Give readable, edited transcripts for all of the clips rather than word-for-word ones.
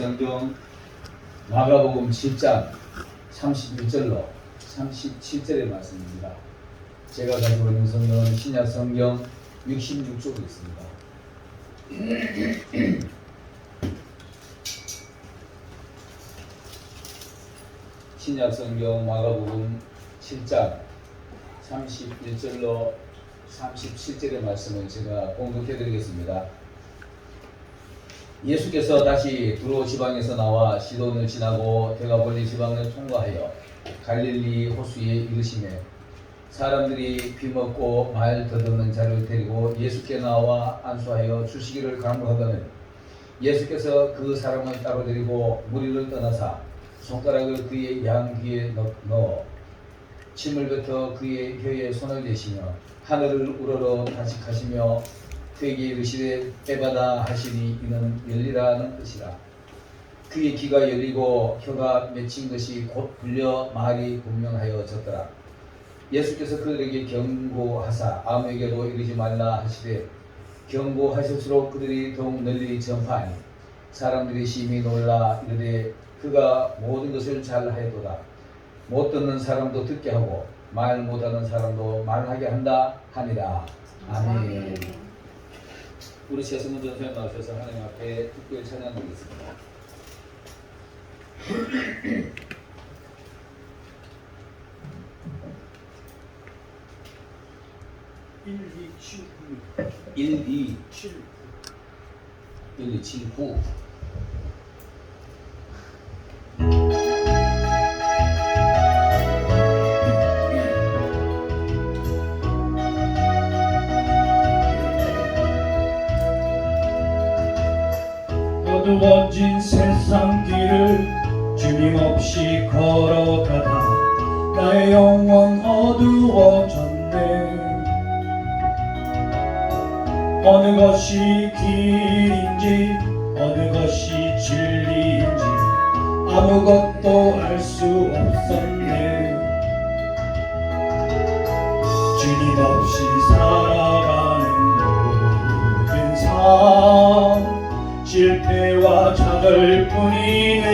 성경 마가복음 7장 31절로 37절의 말씀입니다. 제가 가지고 있는 성경은 신약 성경 66쪽에 있습니다. 신약 성경 마가복음 7장 31절로 37절의 말씀을 제가 공독해 드리겠습니다. 예수께서 다시 두로 지방에서 나와 시돈을 지나고 데가볼리 지방을 통과하여 갈릴리 호수에 이르시매 사람들이 비먹고 말 더듬는 자를 데리고 예수께 나와 안수하여 주시기를 간구하거늘 예수께서 그 사람을 따로 데리고 무리를 떠나사 손가락을 그의 양 귀에 넣어 침을 뱉어 그의 혀에 손을 대시며 하늘을 우러러 탄식하시며 그에게 이르시되 빼받아 하시니 이는 열리라는 뜻이라. 그의 귀가 열리고 혀가 맺힌 것이 곧 풀려 말이 분명하여졌더라. 예수께서 그들에게 경고하사 아무에게도 이르지 말라 하시되 경고하실수록 그들이 더욱 널리 전파하니 사람들이 심히 놀라 이르되 그가 모든 것을 잘하였도다. 못 듣는 사람도 듣게 하고 말 못하는 사람도 말하게 한다 하니라. 아멘. 우리 최승훈 전사님 나오셔서 하나님 앞에 특별 찬양드리겠습니다. (1, 2, 7, 9) 어두워진 세상 길을 주님 없이 걸어가다 나의 영혼 어두워졌네. 어느 것이 길인지 어느 것이 진리인지 아무것도 알 수 없었네. 주님 없이 살아가는 모든 삶 실패와 좌절 뿐이네.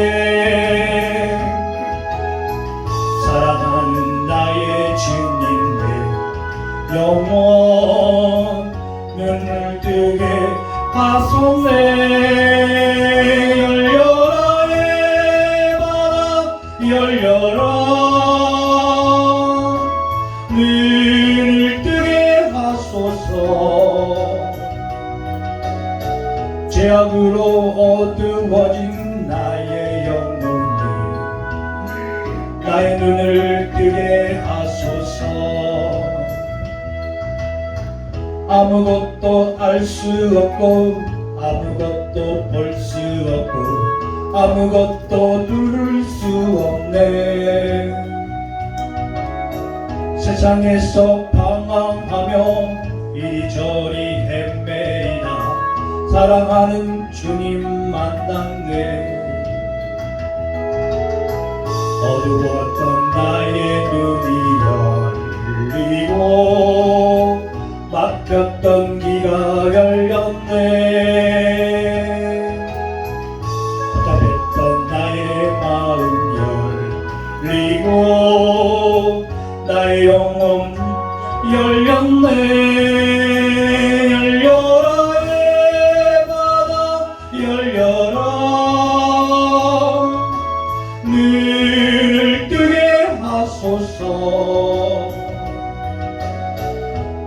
사랑하는 나의 주님의 영원 눈을 뜨게 하소서. 열려라 내 마음 열려라 눈을 뜨게 하소서. 죄악으로 어두워진 나의 영혼이 나의 눈을 뜨게 하소서. 아무것도 알 수 없고 아무것도 볼 수 없고 아무것도 누릴 수 없네. 세상에서 방황하며 이리저리 헤매이다 사랑하는 주님 만났네. 어두웠던 나의 눈이 열리고 막혔던 귀가 열렸네. 답답했던 나의 마음 열리고 나의 영혼 열렸네. 열려라 눈을 뜨게 하소서.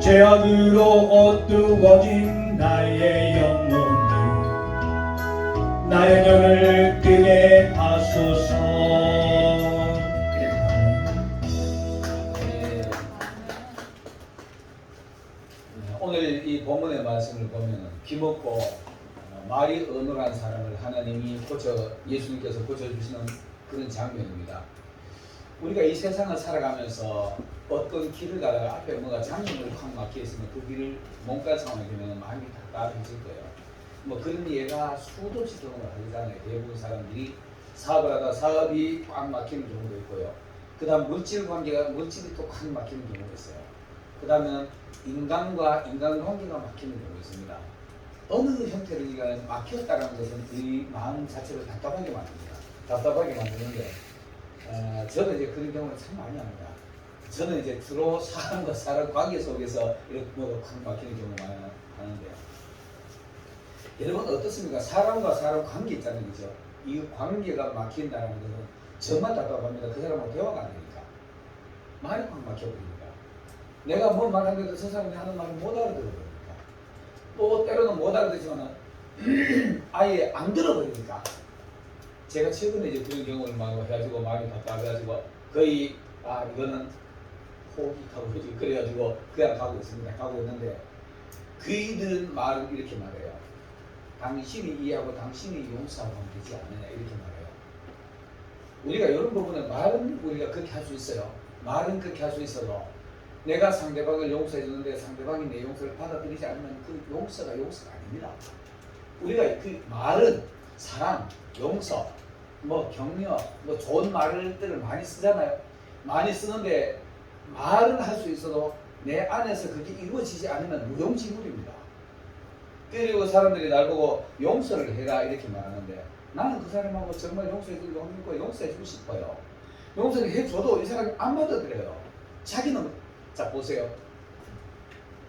죄악으로 어두워진 나의 영혼을 나의 눈을 뜨게 하소서. 오늘 이 본문의 말씀을 보면 비먹고 말이 어눌한 사람을 하나님이 예수님께서 고쳐주시는 그런 장면입니다. 우리가 이 세상을 살아가면서 어떤 길을 가다가 앞에 뭐가 장애물이 확 막혀있으면 그 길을 못 갈 상황이 되면 마음이 답답해질 거예요. 뭐 그런 예가 수도 없이 경험을 하잖아요. 대부분 사람들이 사업을 하다 사업이 꽉 막히는 경우도 있고요. 그 다음 물질이 또 꽉 막히는 경우가 있어요. 그 다음에 인간과 인간관계가 막히는 경우가 있습니다. 어느 형태로 우리가 막혔다는 것은 우리 마음 자체를 답답하게 만듭니다. 답답하게 만드는데 저는 이제 그런 경우를 참 많이 합니다. 저는 이제 주로 사람과 사람 관계 속에서 이렇게 뭐가 확 막히는 경우가 많이 하는데요. 여러분 어떻습니까? 사람과 사람 관계 있잖아요, 그죠? 이 관계가 막힌다는 것은 정말 답답합니다. 그 사람하고 대화가 안 되니까 말이 확 막혀버리니까 내가 뭐 말하는데도 저 사람이 하는 말을 못 알아들어버리니까 또 때로는 못 알아듣지만 아예 안 들어버리니까 제가 최근에 이제 그런 경우를 많이 해가지고 마음이 답답해가지고 거의 이거는 포기하고 그래가지고 그냥 가고 있습니다. 가고 있는데 그이들은 말을 이렇게 말해요. 당신이 이해하고 당신이 용서하고 하면 되지 않느냐 이렇게 말해요. 우리가 이런 부분은 말은 우리가 그렇게 할 수 있어요. 말은 그렇게 할 수 있어도 내가 상대방을 용서해 주는데 상대방이 내 용서를 받아들이지 않으면 그 용서가 아닙니다. 우리가 그 말은 사랑, 용서, 뭐 격려, 뭐 좋은 말들을 많이 쓰잖아요. 많이 쓰는데 말은 할 수 있어도 내 안에서 그게 이루어지지 않으면 무용지물입니다. 그리고 사람들이 날 보고 용서를 해라 이렇게 말하는데 나는 그 사람하고 정말 용서해 주고 용서해 주고 싶어요. 용서를 해줘도 이 사람이 안 받아들여요. 자기는 자 보세요.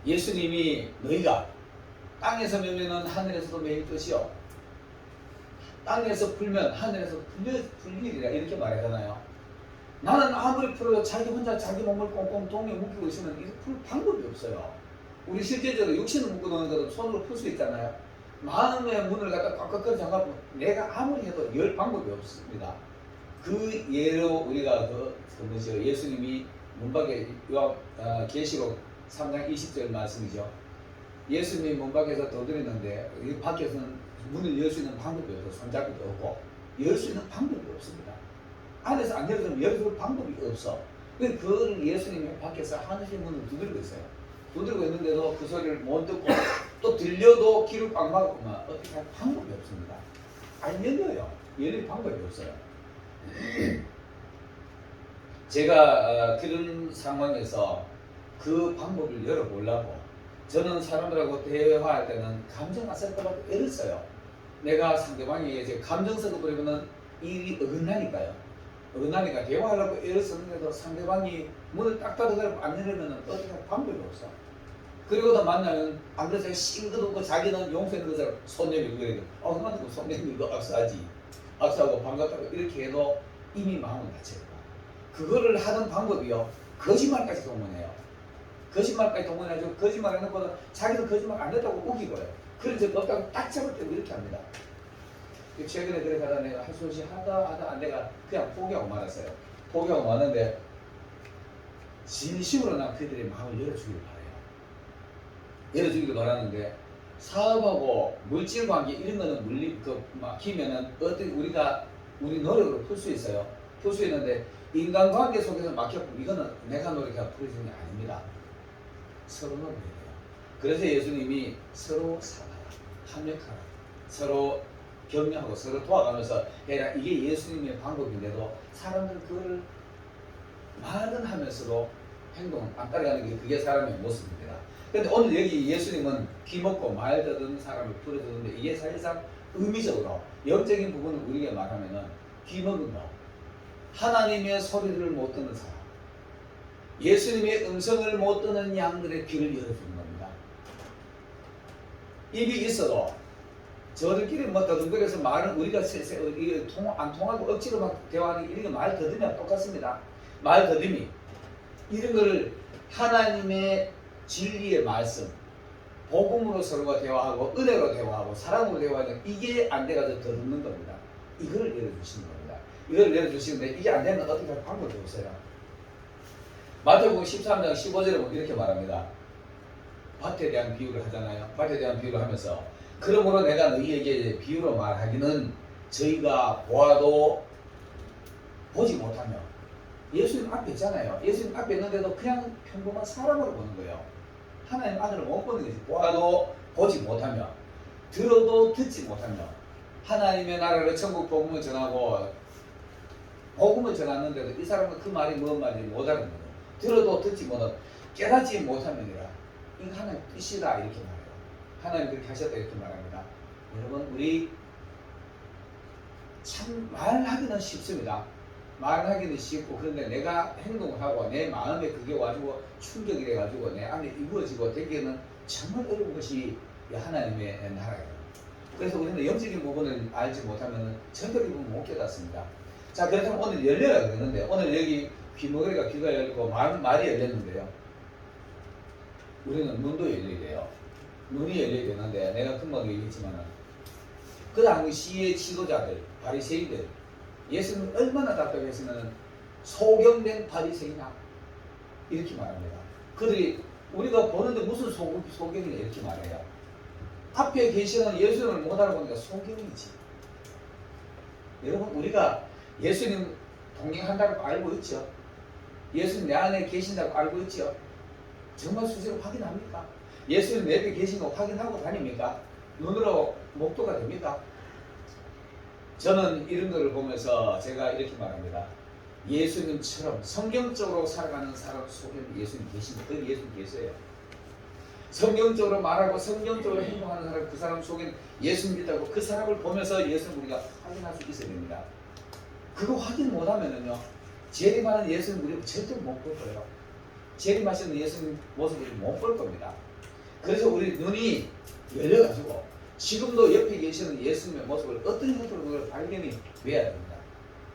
예수님이 너희가 땅에서 매면은 하늘에서도 매일 것이요 땅에서 풀면 하늘에서 풀리리라 이렇게 말하잖아요. 나는 아무리 풀어도 자기 혼자 자기 몸을 꽁꽁 동에 묶이고 있으면 이거 풀 방법이 없어요. 우리 실제적으로 육신을 묶어 놓는 것도 손으로 풀 수 있잖아요. 마음의 문을 갖다 꽉꽉 잠가보면 내가 아무리 해도 열 방법이 없습니다. 그 예로 우리가 뭐죠? 예수님이 문밖에 계시록 3장 20절 말씀이죠. 예수님이 문밖에서 도드렸는데 이 밖에서는 문을 열 수 있는 방법이 없고 손잡이도 없고 열 수 있는 방법이 없습니다. 안에서 안 열어주면 열어줄 방법이 없어. 그걸 예수님이 밖에서 하늘의 문을 두드리고 있어요. 두드리고 있는데도 그 소리를 못 듣고 또 들려도 귀를 꽉 막으면 어떻게 할 방법이 없습니다. 안 열려요. 열릴 방법이 없어요. 제가 그런 상황에서 그 방법을 열어보려고 저는 사람들하고 대화할 때는 감정 안 섞어가지고 애를 써요. 내가 상대방이 이제 감정 섞어버리면 일이 어긋나니까요. 어긋나니까 대화하려고 애를 쓰는데도 상대방이 문을 딱 닫아가지고 안 열으면 어떻게 할 방법이 없어. 그리고도 만나면 안 그래서 싱긋 없고 자기는 용서하는 것을 손 내밀고 그래요. 그만큼 손 내밀고 악수하지. 악수하고 반갑다고 이렇게 해도 이미 마음은 다쳐요. 그거를 하는 방법이요. 거짓말까지 동원해요. 거짓말까지 동원해가지고 거짓말 해놓고는 자기도 거짓말 안 했다고 우기고요. 그래서 없다고 딱 잡을 때 이렇게 합니다. 최근에 그래가다 내가 할 수 없이 하다 내가 그냥 포기하고 말았어요. 포기하고 말았는데 진심으로 난 그들의 마음을 열어주길 바라요. 열어주길 바라는데 사업하고 물질 관계 이런 거는 막히면은 어떻게 우리 노력으로 풀 수 있어요. 풀 수 있는데 인간관계 속에서 막혔고 이거는 내가 노력해서 풀어지는 게 아닙니다. 서로 노력해야 돼요. 그래서 예수님이 서로 사랑하라, 협력하라, 서로 격려하고 서로 도와가면서 해라. 이게 예수님의 방법인데도 사람들 그걸 말은 하면서도 행동은 안 따라가는 게 그게 사람의 모습입니다. 그런데 오늘 여기 예수님은 귀 먹고 말 듣는 사람을 부르셨는데 이게 사실상 의미적으로 영적인 부분을 우리에게 말하면은 귀 먹은 거, 하나님의 소리를 못 듣는 사람, 예수님의 음성을 못 듣는 양들의 귀를 열어주는 겁니다. 입이 있어도 저들끼리 뭐 더듬거려서 말은 우리가 안 통하고 억지로 막 대화하는 이런 말 더듬이랑 똑같습니다. 말 더듬이 이런 거를 하나님의 진리의 말씀, 복음으로 서로가 대화하고 은혜로 대화하고 사랑으로 대화하는 이게 안 돼가지고 더듬는 겁니다. 이걸 열어주시는 겁니다. 이걸 열어주시는데 이게 안 되면 어떻게 할 방법이 없어요. 마태복음 13장 15절에 보면 이렇게 말합니다. 밭에 대한 비유를 하잖아요. 밭에 대한 비유를 하면서 그러므로 내가 너희에게 비유로 말하기는 저희가 보아도 보지 못하며 예수님 앞에 있잖아요. 예수님 앞에 있는데도 그냥 평범한 사람으로 보는 거예요. 하나님 아들을 못 보는 거지. 보아도 보지 못하며 들어도 듣지 못하며 하나님의 나라를 천국 복음을 전하고 복음을 전하는데도 이 사람은 그 말이 뭔 말인지 못 알아듣는 거예요. 들어도 듣지 못하고 깨닫지 못하면이라 이거 하나님의 뜻이다 이렇게 말해요. 하나님 그렇게 하셨다 이렇게 말합니다. 여러분 우리 참 말하기는 쉽습니다. 말하기는 쉽고 그런데 내가 행동을 하고 내 마음에 그게 와지고 충격이 돼가지고 내 안에 이루어지고 되기는 정말 어려운 것이 하나님의 나라예요. 그래서 우리는 영적인 부분을 알지 못하면 전적인 부분을 못 깨닫습니다. 자, 그렇다면 오늘 열려라 그러는데 오늘 여기 귀머거리가 귀가 열리고 말이 열렸는데요. 우리는 눈도 열려야 돼요. 눈이 열려야 되는데 내가 금방 얘기했지만은 그 당시 시의 지도자들, 바리새인들 예수님 얼마나 답답했으면 소경된 바리새인아 이렇게 말합니다. 그들이 우리가 보는데 무슨 소경이냐 이렇게 말해요. 앞에 계시는 예수님을 못 알아보니까 소경이지. 여러분 우리가 예수님 동행한다고 알고 있죠. 예수님 내 안에 계신다고 알고 있죠. 정말 수시로 확인합니까? 예수님 내 앞에 계신 거 확인하고 다닙니까? 눈으로 목도가 됩니까? 저는 이런 것을 보면서 제가 이렇게 말합니다. 예수님처럼 성경적으로 살아가는 사람 속에 예수님 계십니다. 그 예수님 계세요. 성경적으로 말하고 성경적으로 행동하는 사람 그 사람 속에 예수님 있다고 그 사람을 보면서 예수님 우리가 확인할 수 있어야 됩니다. 그거 확인 못하면은요 재림하는 예수님 우리가 절대 못 볼 거예요. 재림하시는 예수님 모습을 못 볼 겁니다. 그래서 우리 눈이 열려가지고 지금도 옆에 계시는 예수님의 모습을 어떤 형태로 발견이 돼야 됩니다.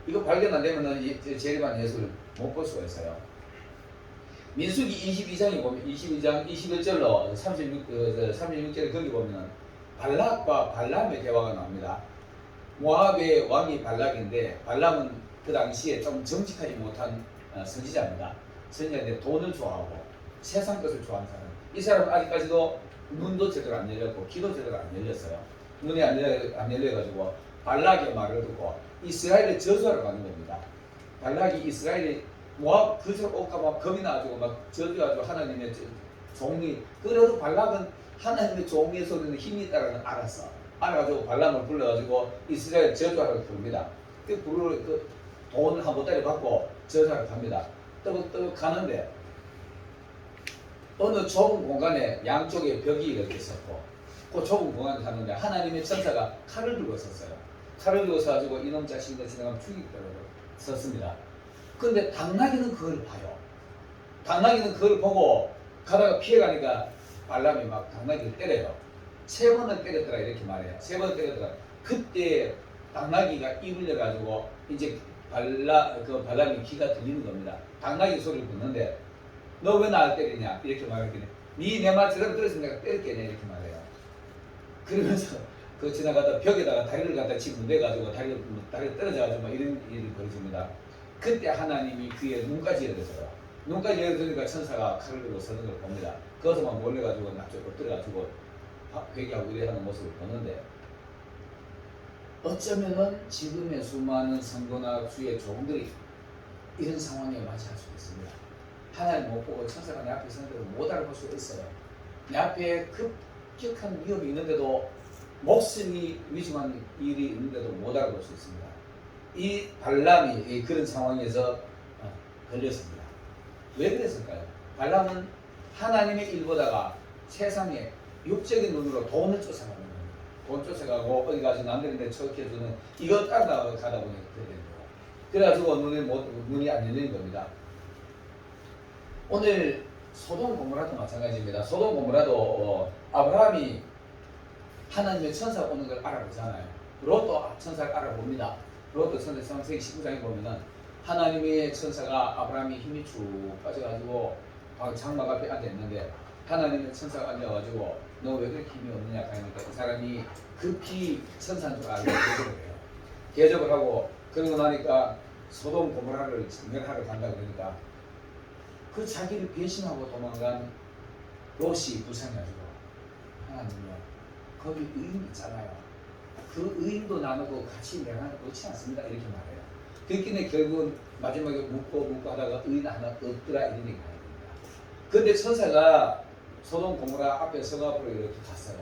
이거 발견 안 되면 재림하는 예수를 못 볼 수가 있어요. 민수기 22장에 보면 22장 21절로 36절에 거기 보면 발락과 발람의 대화가 나옵니다. 모압의 왕이 발락인데 발람은 그 당시에 좀 정직하지 못한 선지자입니다. 선지자인데 돈을 좋아하고 세상 것을 좋아하는 사람. 이 사람은 아직까지도 눈도 제대로 안 열렸고 귀도 제대로 안 열렸어요. 눈이 안 열려가지고 발락의 말을 듣고 이스라엘을 저주하러 가는 겁니다. 발락이 이스라엘이 모압 그저 올까봐 겁이 나가지고 막 저주하고 하나님의 종이 그래도 발락은 하나님의 종의 소리는 힘이 있다는 걸 알아가지고 발람을 불러가지고 이스라엘 저주하러 부릅니다. 그 돈을 한 보따리 받고 저주하러 갑니다. 뜨겁 가는데 어느 좁은 공간에 양쪽에 벽이 이렇게 있었고 그 좁은 공간에 갔는데 하나님의 천사가 칼을 들고 있었어요. 칼을 들고 서가지고 이놈 자식이 지나가면 죽이겠다고 섰습니다. 근데 당나귀는 그걸 봐요. 당나귀는 그걸 보고 가다가 피해가니까 발람이 막 당나귀를 때려요. 3번을 때렸더라 이렇게 말해요. 3번을 때렸더라. 그때 당나귀가 입을 열어가지고 이제 발람이 귀가 들리는 겁니다. 당나귀 소리를 듣는데 너 왜 나를 때리냐 이렇게 말했더니 니 내 말 제대로 들었으면 내가 때릴게냐 이렇게 말해요. 그러면서 그 지나가다 벽에다가 다리를 갖다 치고 내가지고 다리가 떨어져가지고 막 이런 일이 벌어집니다. 그때 하나님이 그의 눈까지 열어줘요. 눈까지 열어주니까 천사가 칼을 들고 서는 걸 봅니다. 거기서 막 몰려가지고 나쪽 엎드려가지고 회개하고 이래하는 모습을 보는데 어쩌면은 지금의 수많은 성도나 주의 종들이 이런 상황에 맞이할 수 있습니다. 하나님 못 보고 천사가 내 앞에 서는 걸 못 알아볼 수 있어요. 내 앞에 급격한 위험이 있는데도 목숨이 위중한 일이 있는데도 못 알아볼 수 있습니다. 이 발람이 그런 상황에서 걸렸습니다. 왜 그랬을까요? 발람은 하나님의 일 보다가 세상에 육적인 눈으로 돈을 쫓아가는 겁니다. 돈 쫓아가고 어디 가서 남들인데 척해주는 이거 따라가다 보니 그렇게 되는 거예요. 그래가지고 눈이 안 열리는 겁니다. 오늘 소돔 고모라도 마찬가지입니다. 소돔 고모라도 아브라함이 하나님의 천사가 오는 걸 알아보잖아요. 롯도 천사를 알아봅니다. 롯도 천사 창세기 19장에 보면은 하나님의 천사가 아브라함이 힘이 쭉 빠져가지고 장막 앞에 앉아있는데 하나님의 천사가 앉아가지고 너 왜 그렇게 힘이 없느냐 하니까 그 사람이 급히 천사인 줄 알고 대접을 해요. 대접을 하고 그러고 나니까 소돔 고모라를 멸하러 간다 그러니까 그 자기를 배신하고 도망간 롯이 불쌍해가지고 하나님이요 거기 의인 있잖아요. 그 의인도 나누고 같이 내가 그렇지 않습니다. 이렇게 말해요. 그렇기에 결국은 마지막에 묻고 하다가 의인 하나 없더라 이런 얘기가 됩니다. 그런데 천사가 소돔 고모라 앞에 서가 앞으로 이렇게 갔어요.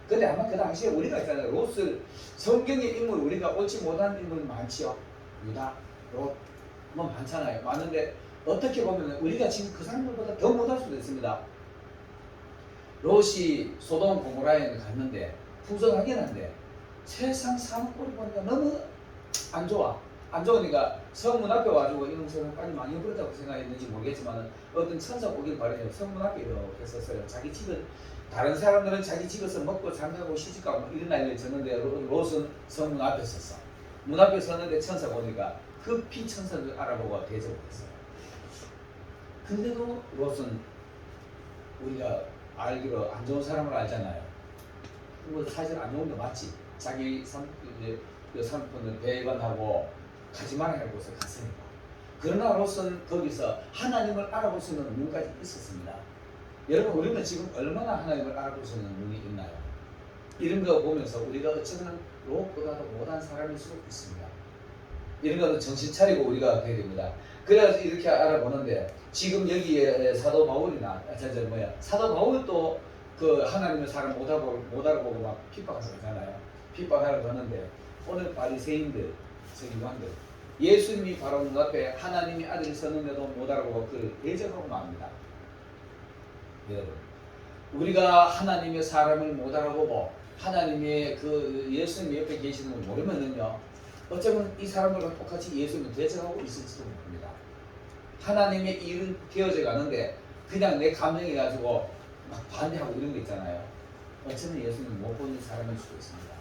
근데 아마 그 당시에 우리가 있잖아요. 롯을 성경의 인물 우리가 옳지 못한 인물 많지요. 유다, 롯 뭐 많잖아요. 많은데 어떻게 보면 우리가 지금 그 사람들보다 더 못할 수도 있습니다. 롯이 소돔 고모라에 갔는데 풍성하긴 한데 세상 사는 꼴이 보니까 너무 안 좋아. 안 좋으니까 성문 앞에 와가지고 이놈 세상 빨리 망해버렸다고 생각했는지 모르겠지만 어떤 천사 오길 바라요. 성문 앞에 이렇게 섰어요. 자기 집은 다른 사람들은 자기 집에서 먹고 잠자고 시집가고 이런 난리를 졌는데 롯은 성문 앞에 섰어. 문 앞에 섰는데 천사가 오니까 급히 천사를 알아보고 대접을 했어요. 근데도 롯은 우리가 알기로 안 좋은 사람을 알잖아요. 뭐 사실 안 좋은 게 맞지. 자기 삼촌을 배반하고 가지 말아야 할 곳에 갔으니까. 그러나 롯은 거기서 하나님을 알아볼 수 있는 눈까지 있었습니다. 여러분, 우리는 지금 얼마나 하나님을 알아볼 수 있는 눈이 있나요? 이런 거 보면서 우리가 어쩌면 롯보다도 못한 사람일 수도 있습니다. 이런 것도 정신 차리고 우리가 해야 됩니다. 그래서 이렇게 알아보는데 지금 여기에 사도 바울이나 사도 바울도 그 하나님의 사람 못 알아보고 막 핍박하고 그러잖아요. 핍박하려고 하는데 오늘 바리새인들, 서기관들 예수님이 바로 눈앞에 하나님의 아들이 섰는데도 못 알아보고 그를 대적하고 맙니다. 여러분, 우리가 하나님의 사람을 못 알아보고 하나님의 그 예수님 옆에 계시는 걸 모르면은요, 어쩌면 이 사람들과 똑같이 예수님을 대적하고 있을지도 모릅니다. 하나님의 일은 되어져 가는데 그냥 내 감정이 가지고 막 반대하고 이런 거 있잖아요. 어쩌면 예수님을 못 보는 사람일 수도 있습니다.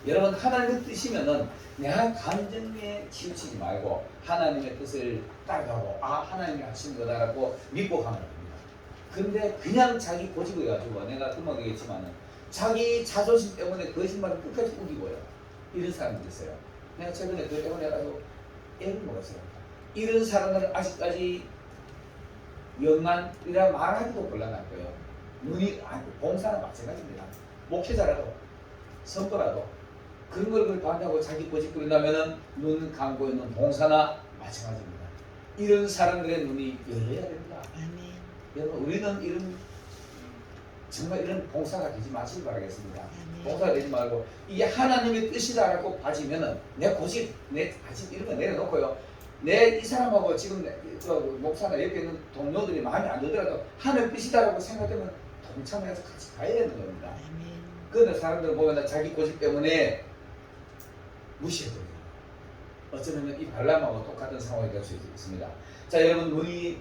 여러분, 하나님의 뜻이면은 내가 감정에 치우치지 말고 하나님의 뜻을 따라가고 하나님이 하신 거다라고 믿고 가면 됩니다. 근데 그냥 자기 고집을 가지고 내가 금방 얘기했지만은 자기 자존심 때문에 거짓말을 끝까지 우기고요. 이런 사람들이 있어요. 내가 최근에 그 때문에 가지고 애를 먹었어요. 이런 사람들은 아직까지 영만이라 말하기도 곤란할 거예요. 눈이 봉사나 마찬가지입니다. 목회자라도 선거라도 그런 걸 반대하고 자기 고집 부린다면은 눈 감고 있는 봉사나 마찬가지입니다. 이런 사람들의 눈이 열려야 됩니다. 아멘. 여러분, 우리는 이런 정말 이런 봉사가 되지 마시기 바라겠습니다. 아멘. 봉사가 되지 말고 이게 하나님의 뜻이다라고 봐지면은 내 고집, 내 가집 이런 거 내려놓고요. 내 이 사람하고 지금 그 목사나 옆에 있는 동료들이 마음에 안 들더라도 하나님 뜻이다라고 생각되면 동참해서 같이 가야 되는 겁니다. 아멘. 그런데 사람들 보면 자기 고집 때문에 무시해버려요. 어쩌면 이 발람하고 똑같은 상황이 될 수 있습니다. 자, 여러분, 눈이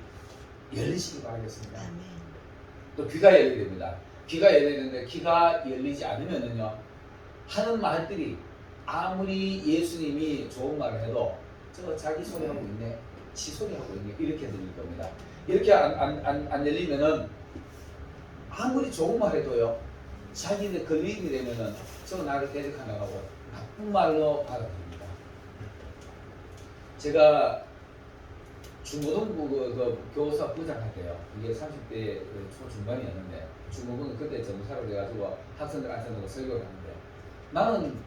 열리시기 바라겠습니다. 아멘. 또 귀가 열려야 됩니다. 귀가 열려야 되는데 귀가 열리지 않으면은요, 하는 말들이 아무리 예수님이 좋은 말을 해도 저 자기 소리 하고 있네, 지 소리 하고 있네 이렇게 들릴 겁니다. 이렇게 안 열리면은 아무리 좋은 말 해도요, 자기네 걸림이 되면은 저 나를 대적하려고 하고 나쁜 말로 받아들입니다. 제가 중고등부 그 교사 부장할 때요. 이게 30대 초중반이었는데 중고등부 그때 정사로 돼가지고 학생들 앉혀놓고 설교를 하는데 나는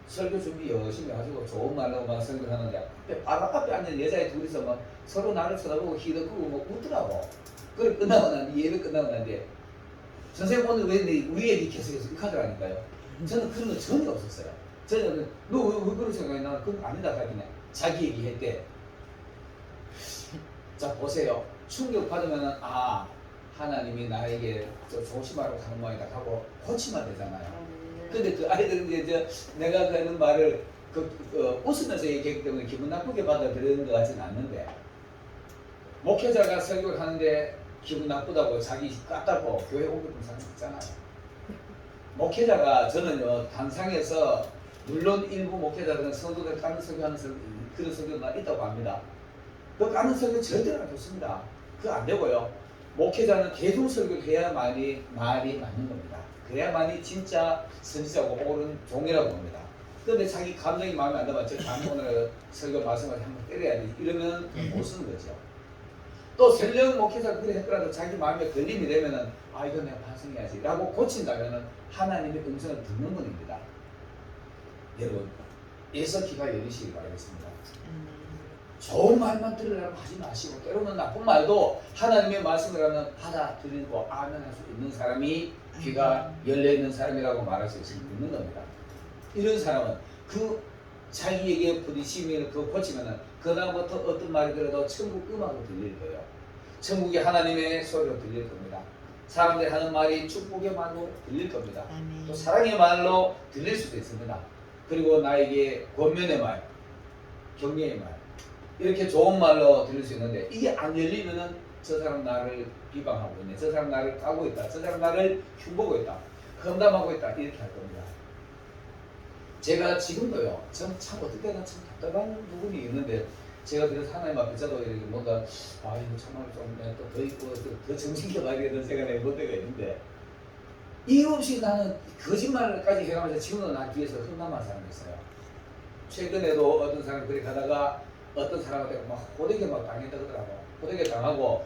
설교 준비 열심히 해가지고 좋은 말로 막 설교를 하는데 바로 앞에 앉은 여자애 둘이서 막 서로 나를 쳐다보고 희덕하고 막 웃더라고. 그래 끝나고 난 뒤에 예배 끝나고 난 뒤에 선생님 오늘 왜 우리 애기 계속해서 이렇게 하더라니까요. 저는 그런 거 전혀 없었어요. 저는 너 왜 그런 생각이 나? 그건 아니다 하긴 해. 자기 얘기할 때 자 보세요. 충격 받으면은 하나님이 나에게 저 조심하라고 하는 모양이다 하고 고치면 되잖아요. 근데 그 아이들은 이제 내가 하는 말을 웃으면서 얘기하기 때문에 기분 나쁘게 받아들이는 것 같지는 않는데, 목회자가 설교를 하는데 기분 나쁘다고 자기 깝다고 교회 오게 된 사람 있잖아요. 목회자가 저는요, 단상에서 물론 일부 목회자들은 성도들 까는 설교하는 그런 설교가 있다고 합니다. 그 까는 설교 절대로 안 좋습니다. 그거 안 되고요. 목회자는 대중 설교를 해야만이 말이 맞는 겁니다. 그래야만이 진짜 선지자고 옳은 종이라고 봅니다. 그런데 자기 감정이 마음에 안 들면 저 오늘 설교 말씀을 한번 때려야 돼 이러면 못 쓰는 거죠. 또 설령 목회자가 그래 했더라도 자기 마음에 걸림이 되면은 이거 내가 반성해야지 라고 고친다면은 하나님의 음성을 듣는 분입니다. 여러분, 예서기가 열리시길 바라겠습니다. 좋은 말만 들으려고 하지 마시고 때로는 나쁜 말도 하나님의 말씀을 하면 받아들이고 아멘할 수 있는 사람이 귀가 열려있는 사람이라고 말할 수 있는 겁니다. 이런 사람은 그 자기에게 부딪히면 그 고치면은 그다음부터 어떤 말이 들어도 천국 음악으로 들릴 거예요. 천국이 하나님의 소리로 들릴 겁니다. 사람들이 하는 말이 축복의 말로 들릴 겁니다. 아멘. 또 사랑의 말로 들릴 수도 있습니다. 그리고 나에게 권면의 말, 격려의 말, 이렇게 좋은 말로 들릴 수 있는데 이게 안 열리면은 저 사람 나를 비방하고 있네, 저 사람 나를 까고 있다, 저 사람 나를 흉보고 있다, 험담하고 있다, 이렇게 할 겁니다. 제가 지금도요, 전 참 어떨 때는 참 답답한 부분이 있는데 제가 그래서 하나님 앞에 저도 이렇게 뭔가 이거 정말 좀더 있고 더 정신겨 봐야 되는 생각을 해본 때가 있는데 이유 없이 나는 거짓말까지 해가면서 지금도 나 뒤에서 흠남한 사람이 있어요. 최근에도 어떤 사람이 그렇게 가다가 어떤 사람한테 막 호되게 막 당했다 그러더라고. 호되게 당하고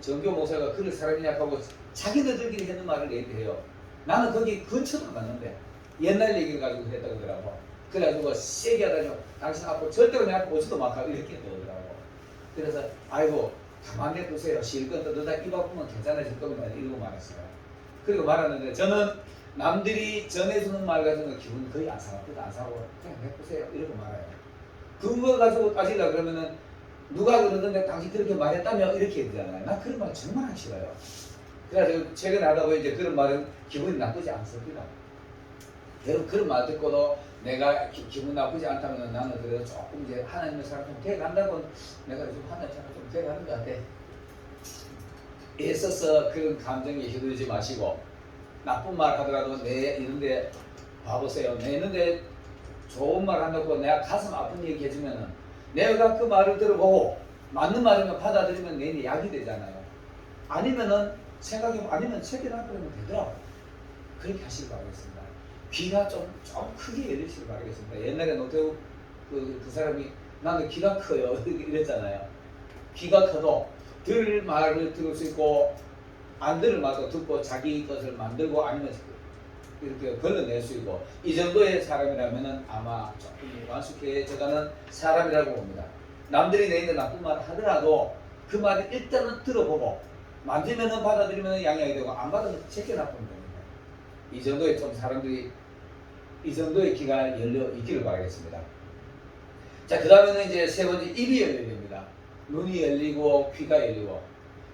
정교 목사가 그럴 사람이냐 하고 자기들끼리 했는 말을 얘기해요. 나는 거기 근처도 안 갔는데 옛날 얘기를 가지고 했다 그러더라고. 그래가지고 세게 하다니 당신 앞으로 절대로 내 앞에 오지도 마 이렇게 그러더라고. 그래서 아이고 가만 냅두세요. 실컷 너다 입 아프면 괜찮아질 겁니다. 이러고 말했어요. 그리고 말하는데 저는 남들이 전해주는 말 가지고는 기분 거의 안 상하거든. 안 상하고 그냥 냅두세요. 이러고 말해요. 그거 가지고 따지려 그러면은 누가 그러던데 당신 그렇게 말했다며 이렇게 되잖아요. 나 그런 말 정말 하기 싫어요. 그래가지고 최근에 하다 보니 이제 그런 말은 기분이 나쁘지 않습니다. 여러분 그런 말 듣고도 내가 기분 나쁘지 않다면 나는 그래도 조금 이제 하나님의 사람 좀 돼간다고 내가 요즘 하나님의 사람 좀 돼가는 것 같아. 애써서 그런 감정에 휘둘리지 마시고 나쁜 말 하더라도 내 이런데 봐보세요. 내 있는데 좋은 말 한다고 내가 가슴 아픈 얘기 해주면은 내가 그 말을 들어보고 맞는 말이면 받아들이면 내게 약이 되잖아요. 아니면은 아니면 책이나 그러면 되더라고. 그렇게 하시길 바라겠습니다. 귀가 좀 크게 열리시길 바라겠습니다. 옛날에 노태우 그 사람이 나는 귀가 커요 이랬잖아요. 귀가 커도 들 말을 들을 수 있고 안 들을 말도 듣고 자기 것을 만들고 아니면 이렇게 걸러낼 수 있고 이 정도의 사람이라면 아마 조금 완숙해져가는 사람이라고 봅니다. 남들이 내는데 나쁜 말을 하더라도 그 말을 일단은 들어보고 만지면은 받아들이면 양양이 되고 안 받으면 제껴나쁘면 됩니다. 이 정도의 좀 사람들이 이 정도의 귀가 열려 있기를 바라겠습니다. 자, 그 다음에는 이제 세 번째 입이 열립니다. 눈이 열리고 귀가 열리고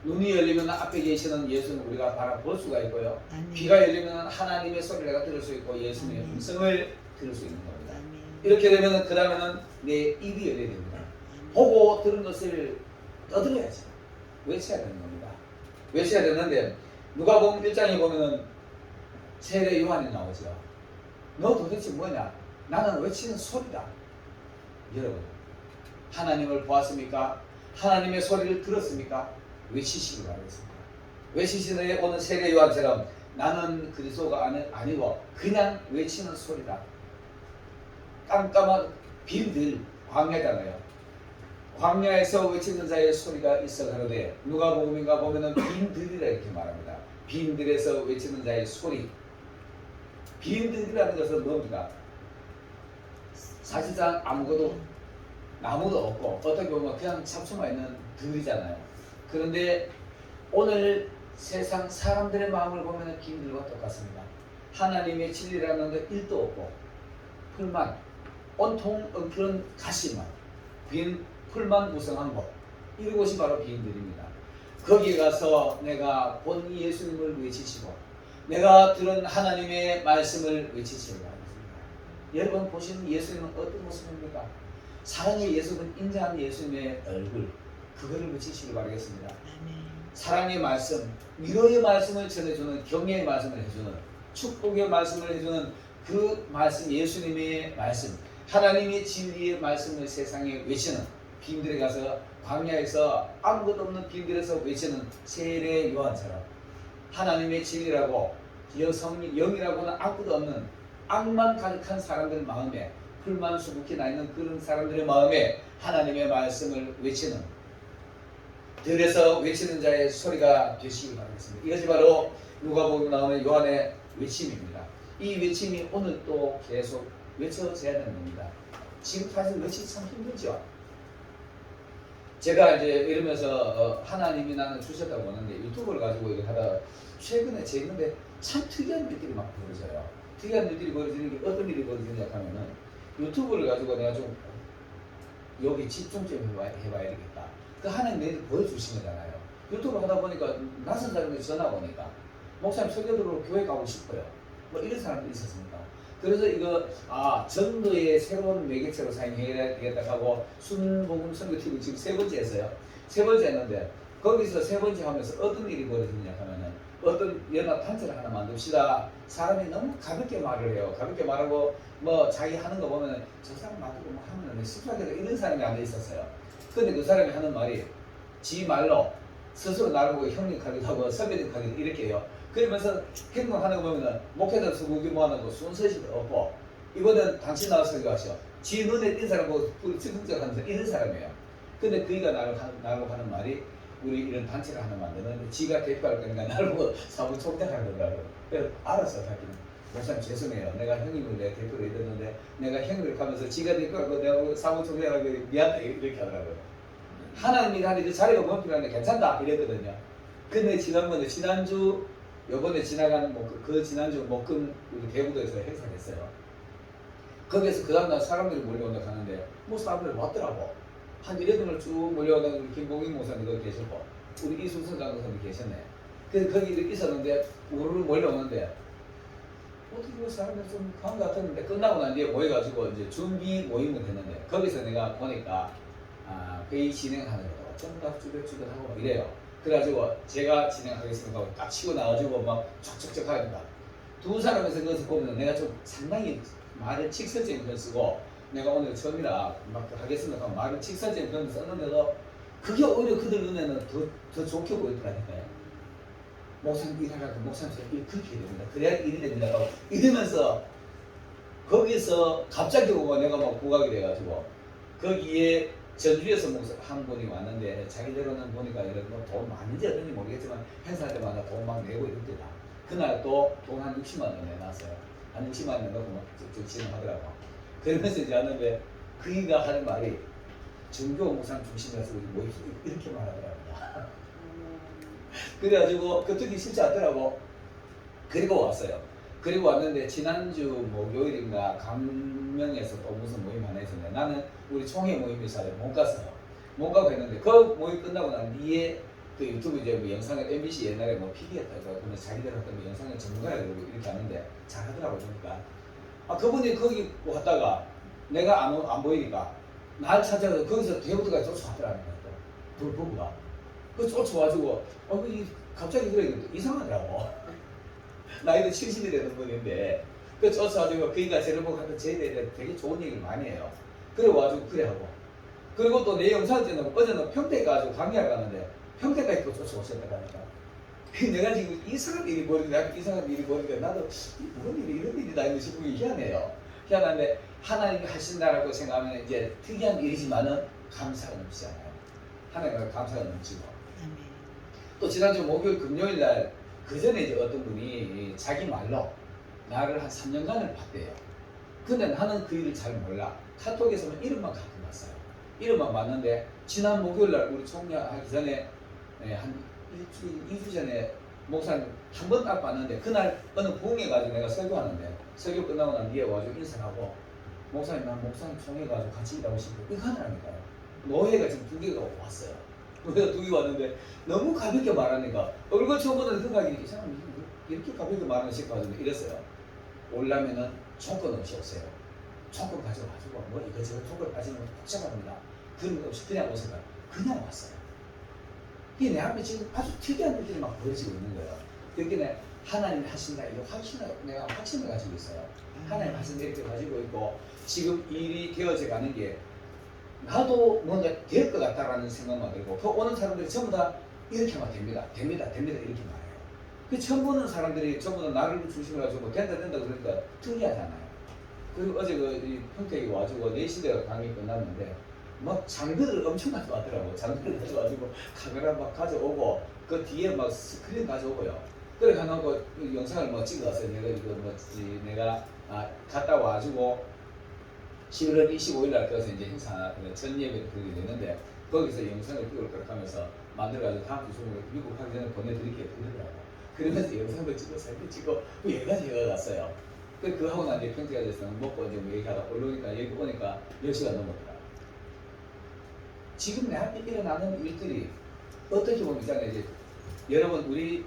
눈이 열리면 앞에 계시는 예수는 우리가 바라볼 수가 있고요. 아멘. 귀가 열리면 하나님의 소리를 내가 들을 수 있고 예수님의 아멘. 음성을 들을 수 있는 겁니다. 아멘. 이렇게 되면 그 다음에는 내 입이 열려야 됩니다. 보고 들은 것을 떠들어야지. 외쳐야 되는 겁니다. 외쳐야 되는데 누가 보면 1장에 보면은 세례 요한이 나오죠. 너 도대체 뭐냐? 나는 외치는 소리다. 여러분 하나님을 보았습니까? 하나님의 소리를 들었습니까? 외치시기 바라겠습니다. 외치시는 오늘 세례 요한처럼 나는 그리스도가 아니고 그냥 외치는 소리다. 깜깜한 빈들 광야잖아요. 광야에서 외치는 자의 소리가 있어 가로되 누가복음인가 보면은 빈들이라 이렇게 말합니다. 빈들에서 외치는 자의 소리. 빈들이라는 것은 뭡니까? 사실상 아무것도 나무도 없고 어떻게 보면 그냥 잡초만 있는 들이잖아요. 그런데 오늘 세상 사람들의 마음을 보면 빈들과 똑같습니다. 하나님의 진리라는 것 1도 없고 풀만 온통 엉클은 가시만 빈 풀만 무성한 곳, 이곳이 바로 빈들입니다. 거기에 가서 내가 본 예수님을 외치시고 내가 들은 하나님의 말씀을 외치시기 바랍니다. 여러분 보시는 예수님은 어떤 모습입니까? 사랑의 예수는 인자한 예수님의 얼굴, 그거를 외치시기 바라겠습니다. 사랑의 말씀, 위로의 말씀을 전해주는, 격려의 말씀을 해주는, 축복의 말씀을 해주는 그 말씀, 예수님의 말씀, 하나님의 진리의 말씀을 세상에 외치는 빈들에 가서 광야에서 아무것도 없는 빈들에서 외치는 세례 요한처럼 하나님의 진리라고 영이라고는 아무것도 없는 악만 가득한 사람들 마음에 불만 수북히 나 있는 그런 사람들의 마음에 하나님의 말씀을 외치는 들에서 외치는 자의 소리가 되시길 바라겠습니다. 이것이 바로 누가복음에 나오는 요한의 외침입니다. 이 외침이 오늘 또 계속 외쳐져야 되는 겁니다. 지금 사실 외치기 참 힘들죠. 제가 이제 이러면서 하나님이 나는 주셨다고 하는데 유튜브를 가지고 이렇게 하다가 최근에 재밌는데 참 특이한 일들이 막 벌어져요. 특이한 일들이 벌어지는 게 어떤 일이 벌어지느냐 하면은 유튜브를 가지고 내가 좀 여기 집중 좀 해봐야 되겠다. 그 하나님 내일 보여주신 거잖아요. 유튜브 하다 보니까 낯선 사람들이 전화 오니까 목사님 설교 들으러 교회 가고 싶어요. 뭐 이런 사람들이 있었습니다. 그래서 이거 전도의 새로운 매개체로 사용해야 되겠다 하고 순복음 선교팀을 지금 세 번째 했어요. 세 번째 했는데 거기서 세 번째 하면서 어떤 일이 벌어지냐 하면은 어떤 연합 단체를 하나 만듭시다. 사람이 너무 가볍게 말을 해요. 가볍게 말하고 뭐 자기 하는 거 보면은 저 사람 맞고 뭐 하면은 습관대로 이런 사람이 앉아 있었어요. 근데 그 사람이 하는 말이 지 말로 스스로 나를 보고 형님하기도 하고 선배님하기도 이렇게 해요. 그러면서 행동하는 거 보면은 목회자 수국이 모아놓고 순서시도 없고 이번엔 당신 나와서 설교하셔. 지 눈에 띈 사람 보고 즉흥적하면서 이런 사람이에요. 근데 그이가 나로 하는 말이 우리 이런 단체를 하나 만드는데 지가 대표할 거니까 나를 보고 사무총장 하더라고요. 그래서 알았어 자기는. 목사님 죄송해요. 내가 형님을 내 대표로 해줬는데 내가 형님을 가면서 지가 대표하고 내가 사무총장하고 미안해 이렇게 하더라고요. 하나님이 하는 그 자리가 뭐 필요한데 괜찮다 이랬거든요. 근데 지난주 요번에 지나가는 그 지난주 목금 우리 대구도에서 행사를 했어요. 거기에서 그 다음날 사람들이 몰려온다 하는데 뭐 사람들이 왔더라고. 한 1회분을 쭉 몰려오던 우리 김봉인 목사님도 계셨고 우리 이순선 장로님도 계셨네. 그래서 거기 있었는데 우르르 몰려오는데 어떻게 그 사람들 좀 간 것 같았는데 끝나고 난 뒤에 모여가지고 이제 준비 모임을 했는데 거기서 내가 보니까 회의 진행하는 거 전부 다 쭈뼛쭈뼛하고 이래요. 그래가지고 제가 진행하겠습니다 하고 딱 치고 나와가지고 막 촉촉촉 합니다. 두 사람에서 그것을 보면 내가 좀 상당히 말을 직설적인 편 쓰고 내가 오늘 처음이라 막 하겠습니다 하고 말을 직설적인 편을 썼는데도 그게 오히려 그들 눈에는 더 좋게 보이더라니까요. 목사님 일하라고 목사님 그렇게 해야 됩니다. 그래야 일이 됩니다 하고 이러면서 거기서 갑자기 오고 내가 막 부각이 돼가지고 거기에 전주에서 한 분이 왔는데 자기대로는 보니까 이런 돈 많은지 어떤지 모르겠지만 행사할 때마다 돈 막 내고 이럴 때다. 그날 또 돈 한 60만 원 내놨어요. 한 60만 원 내놓고 막 쭉쭉 진행하더라고. 그러면서 이제 왔는데 그이가 하는 말이 전교 목사님 중심에서 우리 모임 이렇게 말하더라고요. 그래가지고 그 듣기 쉽지 않더라고. 그리고 왔어요. 그리고 왔는데 지난주 목요일인가 강명에서 또 무슨 모임 하나 있었는데 나는 우리 총회 모임이 있어서 못 갔어요. 못 가고 했는데 그 모임 끝나고 난 뒤에 그 유튜브 이제 뭐 영상을 MBC 옛날에 뭐 PD했다고 그러면 자기들 했던 뭐 영상을 전문가라 그러고 이렇게 하는데 잘하더라고 보니까 그분이 거기 왔다가 내가 안 보이니까 날 찾아서 거기서 대부도까지 쫓아왔더라는 거야. 그 부부가 그 쫓아와가지고 갑자기 그래 이상하더라고. 나이도 70이 되는 분인데 그 쫓아가지고 그니까 저를 보고 하면 저에 대해 되게 좋은 얘기를 많이 해요. 그래 와가지고 그래 하고 그리고 또 내 영상을 찍는 어제는 평택에 가지고 강의하러 가는데 평택까지 또 쫓아오셨다고 하니까 내가 지금 이상한 일이 벌어지니까 나도 무슨 일이 이런 일이 다 있는 싶으면 희한해요. 희한한데 하나님이 하신다라고 생각하면 이제 특이한 일이지만은 감사가 넘치잖아요. 하나님과 감사가 넘치고 또 지난주 목요일 금요일 날 그 전에 이제 어떤 분이 자기 말로 나를 한 3년간을 봤대요. 근데 나는 그 일을 잘 몰라. 카톡에서는 이름만 갖고 왔어요. 이름만 봤는데 지난 목요일 날 우리 총회하기 전에 한 일주일, 2주 전에 목사님 한 번 딱 봤는데 그날 어느 부흥회 가지고 내가 설교하는데 설교 끝나고 난 뒤에 와가지고 인사하고 목사님 난 목사님 총회 가지고 같이 일하고 싶고 이거 하느라니까요. 노예가 지금 2개가 왔어요. 노예가 2개 왔는데 너무 가볍게 말하니까 얼굴 처음 보는 생각이 이 사람이 이렇게 가볍게 말하는 싶어가지고 이랬어요. 올라면은 총권 없이 오세요. 총권 가져가지고 뭐 이거저거 총권 가지면 복잡합니다. 그런 거 없이 그냥 오세요. 그냥 왔어요. 이게 내 앞에 지금 아주 특이한 일들이 막 보여지고 있는 거예요. 그러니까 하나님이 하신다 이거 내가 확신을 가지고 있어요. 하나님 하신다 이렇게 가지고 있고 지금 일이 되어져 가는 게 나도 뭔가 될 것 같다라는 생각만 들고 그 오는 사람들이 전부 다 이렇게 하면 됩니다 이렇게 말해요. 그 처음 보는 사람들이 전부 다 나를 중심으로 가지고 된다 그러니까 특이하잖아요. 그리고 어제 이 평택에 와가지고 4시대가 강의 끝났는데 막 장비를 엄청 가져왔더라고. 장비를 가져와가지고 카메라 막 가져오고 그 뒤에 막 스크린 가져오고요. 그래 가지고 영상을 뭐 찍어왔어요. 내가 갔다 와가지고 11월 25일 날 그래서 이제 행사 전 예배를 드리게 됐는데 거기서 영상을 찍을 거라 하면서 만들어가지고 다음 주 주말에 미국 가기 전에 보내드릴게요 그러더라고. 그러면서 영상도 찍고 사진도 찍고 여기까지 갔어요. 그거 하고 난 뒤에 평택에 대해서 먹고 이제 뭐 얘기하다 올라오니까 여기 오니까 10시가 넘었더라. 지금 내 앞에 일어나는 일들이 어떻게 보면 있잖아요. 이제 여러분 우리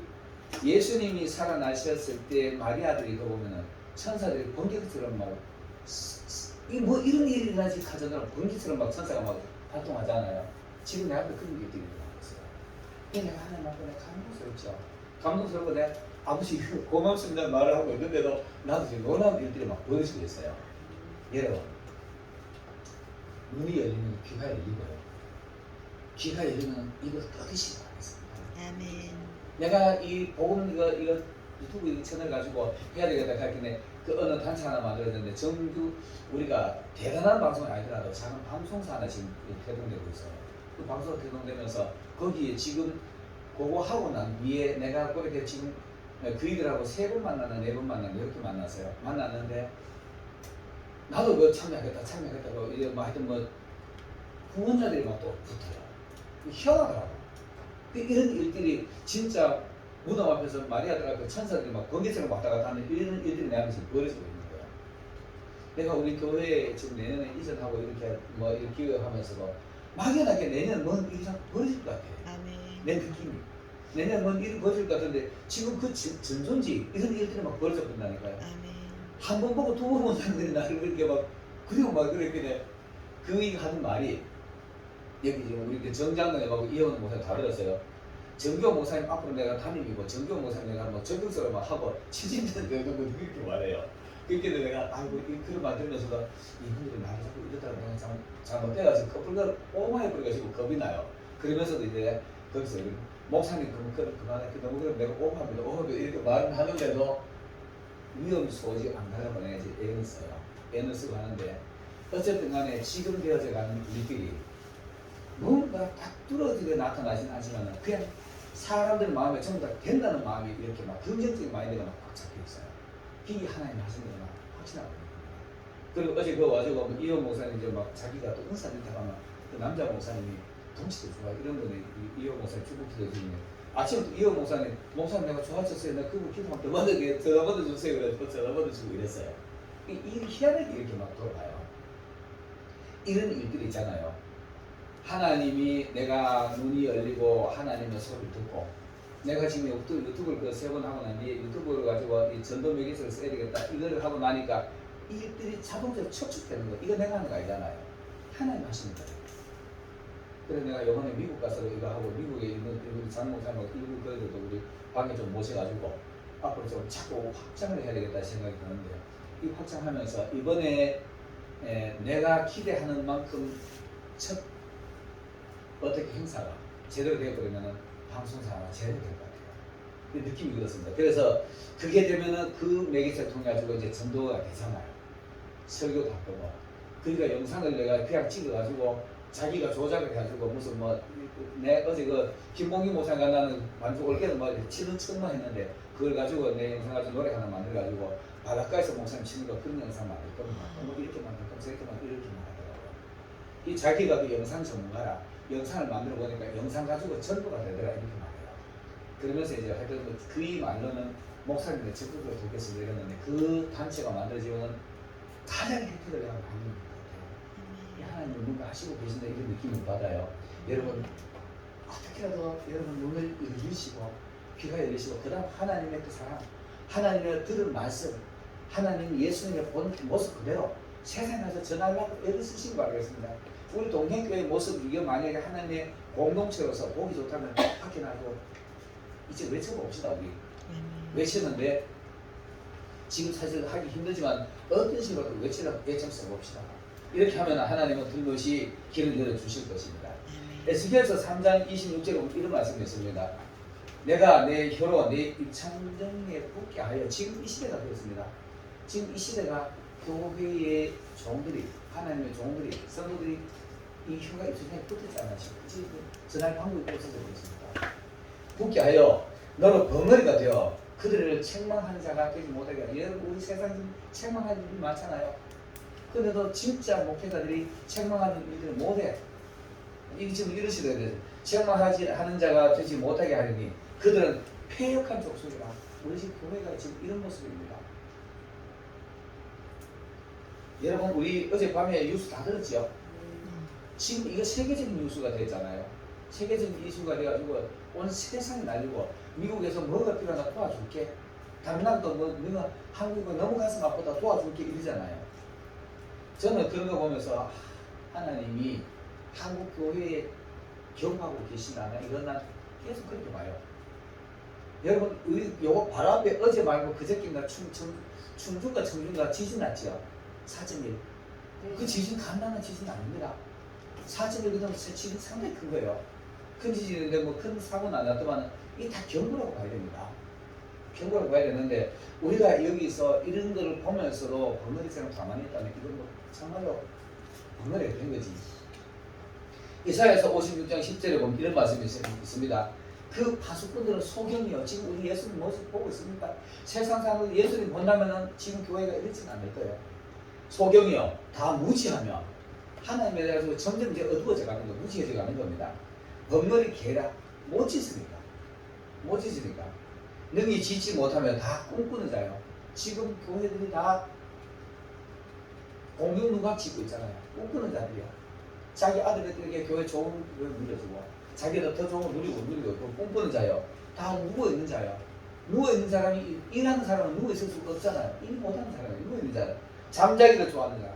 예수님이 살아나셨을 때 마리아들이 그 보면은 천사들이 번개처럼 막 이 뭐 이런 일이 일어나지 가정으로 번개처럼 막 천사가 막 활동하잖아요. 지금 내 앞에 그런 일들이 일어나고 있어요. 내가 하나님 앞에 내가 감동스럽죠. 감동스럽고 내가 아버지 고맙습니다 말을 하고 있는데도 나도 지금 놀라운 일들이 막 보여지고 있어요. 여러분 눈이 열리면 귀가 열리고요. 귀가 열리면 이걸 떠드시고 하겠습니다. 아멘. 내가 이 복음 이거 유튜브 이 채널 가지고 해야 되겠다 했길래 그 어느 단체 하나 만들었는데 정규 우리가 대단한 방송이 아니더라도 작은 방송사 하나 지금 개동되고 있어요. 그 방송 개동되면서 거기에 지금 그거 하고 난 뒤에 내가 그렇게 지금 그이들하고 3번 만나나 4번 만나나 이렇게 만났어요. 만났는데 나도 뭐 참여하겠다고 이제 뭐 하여튼 뭐 후원자들이 막 또 붙어요. 희한하더라고. 이런 일들이 진짜 무덤 앞에서 마리아들 앞에 천사들이 막 번개처럼 왔다 갔다 하는 이런 일들이 내 앞에서 벌어지고 있는 거예요. 내가 우리 교회에 지금 내년에 이전하고 이렇게 뭐 이렇게 기획하면서도 막연하게 내년 뭔 일이 자꾸 벌어질 것 같아요. 아멘. 내 느낌이. 내년 뭔 일이 벌어질 것 같은데 지금 그 전손지 이런 일들이 막 벌어져 본다니까요. 아멘. 한 번 보고 두 번 본 사람들이 나를 그렇게 막 그리고 막 그렇게 그 하는 말이 여기 지금 우리 정장로님하고 이혜원 목사님 다 들었어요. 정교 목사님 앞으로 내가 담임이고 정교 목사님 내가 뭐 적용서를 막 하고 70년 되는 거 그렇게 말해요. 그렇게 내가 아이고 그런 말 들으면서도 이분들이 나를 자꾸 이러다가 내가 잘못돼가지고 거풀가 오마에 뿌려가지고 겁이 나요. 그러면서도 이제 거기서 목사님 그만해 너무 그럼 내가 오마입니다 이렇게 말을 하는데도 위험 소지 안 가려고 내가 이제 애는 써요. 애는 쓰고 하는데 어쨌든 간에 지금 되어져 가는 우리들이 뭔가 딱 뚫어지게 나타나진 않지만 그냥 사람들 마음에 전부 다 된다는 마음이 이렇게 막 긍정적인 마인드가 막 꽉 잡혀 있어요. 이게 하나님 하시는 거나 확신하고 있는 겁니다. 그리고 어제 그 와가지고 이호 목사님 이제 막 자기가 또 은사를 타가면 그 남자 목사님이 동치도 좋아 이런 거는 이호 목사님 축복기도 중에 아침부터 이호 목사님 내가 좋아졌어요. 나 그거 기도하면 더 받아주세요. 그래서 전화 받아주고 이랬어요. 이 희한하게 이렇게 막 돌아가요. 이런 일들이 있잖아요. 하나님이 내가 눈이 열리고 하나님의 소리를 듣고 내가 지금 유튜브를 그 3번 하고 난 뒤에 유튜브를 가지고 이 전도 매개서를 써야 되겠다 이거를 하고 나니까 이 일들이 자동적으로 척축되는 거 이거 내가 하는 거 아니잖아요. 하나님 하시는 거예요. 그래서 내가 이번에 미국 가서 이거 하고 미국에 있는 장목사님하고 일부 그들도 우리 방에 좀 모셔가지고 앞으로 좀 자꾸 확장을 해야 되겠다 생각이 드는데 이 확장하면서 이번에 내가 기대하는 만큼 첫 어떻게 행사가 제대로 되어버리면 방송사가 제대로 될 것 같아요. 그 느낌이 그렇습니다. 그래서 그게 되면은 그 매개체를 통해 가지고 이제 전도가 되잖아요. 설교도 하고. 그러니까 영상을 내가 그냥 찍어가지고 자기가 조작을 해가지고 무슨 내 어제 그 김봉기 목사님 간다는 만족 올게는 치는 척만 했는데 그걸 가지고 내 영상 가지고 노래 하나 만들어가지고 바닷가에서 목사님 치는 거 그런 영상 만들 거면 이렇게 만들 거면 저렇게 만들 이렇게만 하더라고요. 이 자기가 그 영상 전문가라. 영상을 만들어 보니까 영상 가지고 전도가 되더라 이렇게 말해요. 그러면서 이제 하여튼 그의 말로는 목사님의 적극적으로 돕겠습니다 이랬는데 그 단체가 만들어지면 가장 혜택을 내가 받는 것 같아요. 하나님 뭔가 하시고 계신다 이런 느낌을 받아요. 여러분 어떻게라도 여러분 눈을 열리시고 귀가 열리시고 그 다음 하나님의 그 사랑 하나님의 들은 말씀 하나님 예수님의 본 모습 그대로 세상에 가서 전하려고 애를 쓰시기 바라겠습니다. 우리 동행교회의 모습 이게 만약에 하나님의 공동체로서 보기 좋다면 밖에 나도 이제 외쳐봅시다. 우리 외치는데 지금 사실 하기 힘들지만 어떤 식으로도 외쳐서 봅시다. 이렇게 하면 하나님은 들것이 길을 열어주실 것입니다. 에스겔서 3장 26절에 이런 말씀이 있습니다. 내가 내 혀로 내 입천정에 붙게 하여 지금 이 시대가 되었습니다. 지금 이 시대가 교회의 종들이 하나님의 종들이 성도들이 이 혀가 입천정에 붙었잖아요. 지금 전할 방법이 없어져 버렸습니다. 붙게 하여 너로 벙어리가 되어 그들을 책망하는 자가 되지 못하게 하여 우리 세상에 책망하는 일이 많잖아요. 그런데도 진짜 목회자들이 책망하는 일들을 못해. 이게 지금 이런 시대에 대해서 책망하지 하는 자가 되지 못하게 하려니 그들은 패역한 족속이라. 우리 집 교회가 지금 이런 모습입니다. 여러분 우리 어젯밤에 뉴스 다 들었죠? 지금 이거 세계적인 뉴스가 됐잖아요. 세계적인 이슈가 돼가지고 온 세상이 날리고 미국에서 뭐가 필요하나 도와줄게. 다른 나라도 뭐 너가 한국은 너무 가슴 아프다 도와줄게 이러잖아요. 저는 그런 거 보면서 하나님이 한국 교회에 기억하고 계시나 이런 날 계속 그렇게 봐요. 여러분 우리 요거 바로 앞에 어제 말고 그저께인가 충주가 청주가 지진 났죠. 4.1. 그 지진 간단한 지진이 아닙니다. 4.1 그다음 지진 상당히 큰 거예요. 큰 지진인데 뭐 큰 사고는 안 났더만 이게 다 경고라고 봐야 됩니다. 경고라고 봐야 되는데 우리가 여기서 이런 거를 보면서도 벙어리처럼 가만히 있다면 이건 뭐 정말로 벙어리가 된 거지. 이사야서 56장 10절에 보면 이런 말씀이 있습니다. 그 파수꾼들은 소경이요. 지금 우리 예수님 모습 보고 있습니까? 세상 사람들 예수님 본다면은 지금 교회가 이렇지는 않을 거예요. 소경이요. 다 무지하며 하나님에 대해서 점점 이제 어두워져 가는 거, 무지해져 가는 겁니다. 벙어리 개라 못 짓으니까. 못 짓으니까. 능히 짓지 못하면 다 꿈꾸는 자요. 지금 교회들이 다 공중누각 짓고 있잖아요. 꿈꾸는 자들이야. 자기 아들들에게 교회 좋은 걸 물려주고 자기도 더 좋은 걸 누리고 꿈꾸는 자요. 다 누워있는 자요. 누워있는 사람이 일하는 사람은 누워있을 수가 없잖아요. 일 못하는 사람이 누워있는 자요. 잠자기를 좋아하는 사람.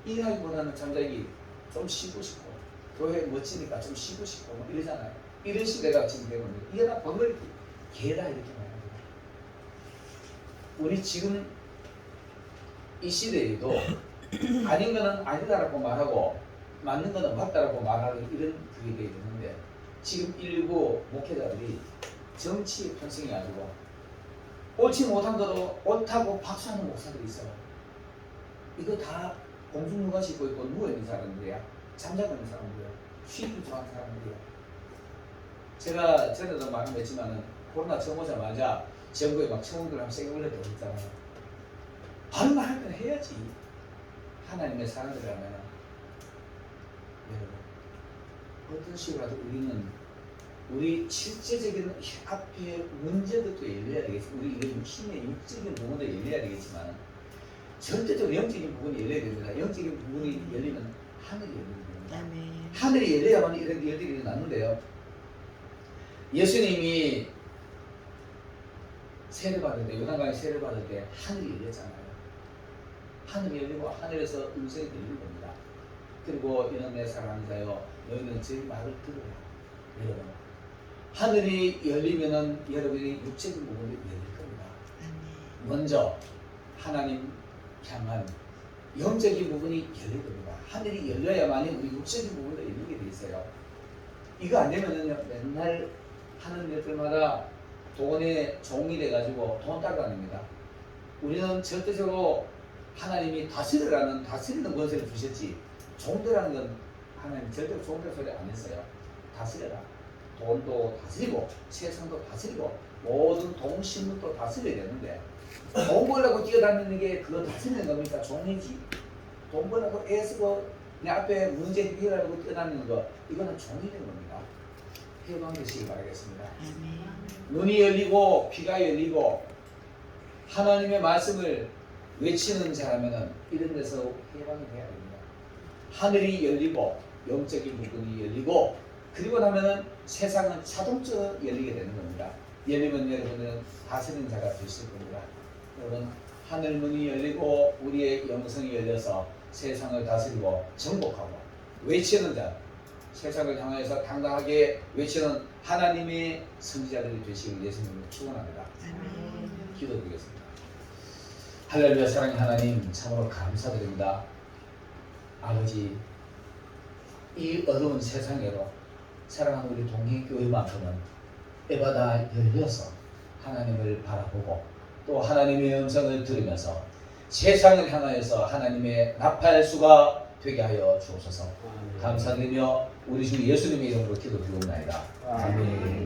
일하기보다는 잠자기 좀 쉬고 싶고 교회 멋지니까 좀 쉬고 싶고 뭐 이러잖아요. 이런 시대가 지금 되고 있는데 이게 다 벙어리 개다 이렇게 말합니다. 우리 지금 이 시대에도 아닌 거는 아니다라고 말하고 맞는 거는 맞다라고 말하는 이런 그게 되어 있는데 지금 일부 목회자들이 정치에 편승해가지고 옳지 못한 거로 옳다고 박수하는 목사들이 있어요. 이거 다 공중누가 싣고 있고 누워있는 사람들이야. 잠자고 있는 사람들이야. 쉬기를 좋아하는 사람들이야. 제가 전에도 말했지만은 코로나 처음 오자마자 정부에 막 청원들 한번 세게 올렸다고 했잖아요. 바로 말할 건 해야지. 하나님의 사람들이라면 여러분 어떤 식으로라도 우리 실제적인 앞에 문제들도 열려야 되겠지만 우리 힘의 육적인 부분도 열려야 되겠지만 절대적으로 영적인 부분이 열려야 됩니다. 영적인 부분이 열리면 하늘이 열리는 겁니다. 하늘이 열려야만 이런 일들이 일어났는데요. 예수님이 세례 받을 때 요단강에 세례 받을 때 하늘이 열렸잖아요. 하늘이 열리고 하늘에서 음성이 들리는 겁니다. 그리고 이는 내 사랑하는 자여 너희는 제 말을 들으라. 여러분 하늘이 열리면은 여러분이 육적인 부분이 열릴 겁니다. 먼저 하나님 향한 영적인 부분이 열릴 겁니다. 하늘이 열려야만이 우리 육적인 부분도 열리게 돼 있어요. 이거 안 되면은요 맨날 하는 일들마다 돈의 종이 돼가지고 돈 따라다닙니다. 우리는 절대적으로 하나님이 다스리는 권세를 주셨지 종되라는 건 하나님 절대로 종될 소리 안 했어요. 다스려라. 돈도 다스리고 세상도 다스리고 모든 돈 신문도 다스려야 되는데 돈 벌려고 뛰어다니는 게 그거 다스리는 겁니까? 종이지. 돈 벌려고 애쓰고 내 앞에 문제 해결하려고 뛰어다니는 거 이거는 종이 되는 겁니다. 해방되시기 바라겠습니다. 눈이 열리고 귀가 열리고 하나님의 말씀을 외치는 자라면 이런 데서 해방이 돼야 됩니다. 하늘이 열리고 영적인 부분이 열리고 그리고 나면은 세상은 자동적으로 열리게 되는 겁니다. 열리면 여러분은 다스리는 자가 되실 겁니다. 여러분 하늘 문이 열리고 우리의 영성이 열려서 세상을 다스리고 정복하고 외치는 자 세상을 향해서 당당하게 외치는 하나님의 선지자들이 되시길 예수님을 축원합니다. 기도드리겠습니다. 할렐루야. 사랑의 하나님 참으로 감사드립니다. 아버지 이 어두운 세상에도 사랑하는 우리 동행교회만큼은 에바다 열려서 하나님을 바라보고 또 하나님의 음성을 들으면서 세상을 향하여서 하나님의 나팔수가 되게 하여 주옵소서. 감사드리며 우리 주 예수님의 이름으로 기도드리옵나이다. 아멘.